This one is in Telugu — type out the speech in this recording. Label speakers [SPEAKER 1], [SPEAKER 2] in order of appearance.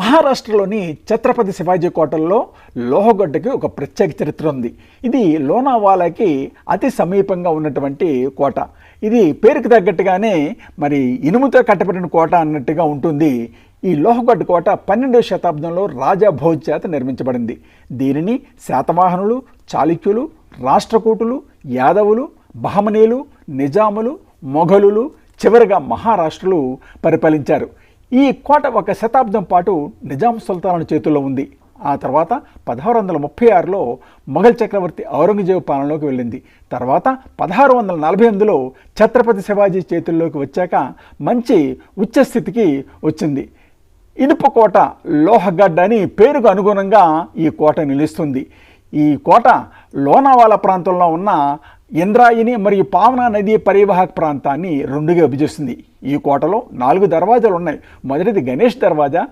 [SPEAKER 1] మహారాష్ట్రలోని ఛత్రపతి శివాజీ కోటల్లో లోహగడ్డకి ఒక ప్రత్యేక చరిత్ర ఉంది. ఇది లోనావాలాకి అతి సమీపంగా ఉన్నటువంటి కోట. ఇది పేరుకు తగ్గట్టుగానే మరి ఇనుముతో కట్టబడిన కోట అన్నట్టుగా ఉంటుంది. ఈ లోహగడ్డ కోట 12వ శతాబ్దంలో రాజా భోజ్ చేత నిర్మించబడింది. దీనిని శాతవాహనులు, చాళుక్యులు, రాష్ట్రకూటులు, యాదవులు, బహమనీలు, నిజాములు, మొఘలులు, చివరిగా మహారాష్ట్రులు పరిపాలించారు. ఈ కోట ఒక శతాబ్దం పాటు నిజాం సుల్తానుల చేతుల్లో ఉంది. ఆ తర్వాత 1636లో మొఘల్ చక్రవర్తి ఔరంగజేబు పాలనలోకి వెళ్ళింది. తర్వాత 1648లో ఛత్రపతి శివాజీ చేతుల్లోకి వచ్చాక మంచి ఉచ్చస్థితికి వచ్చింది. ఇనుప కోట, లోహగడ్డ అని పేరుకు అనుగుణంగా ఈ కోట నిలుస్తుంది. ఈ కోట లోనావాలా ప్రాంతంలో ఉన్న ఇంద్రాయిని మరియు పావనా నదీ పరివాహక ప్రాంతాన్ని రెండుగా విభజిస్తుంది. ఈ కోటలో 4 దర్వాజాలు ఉన్నాయి. మొదటిది గణేష్ దర్వాజా,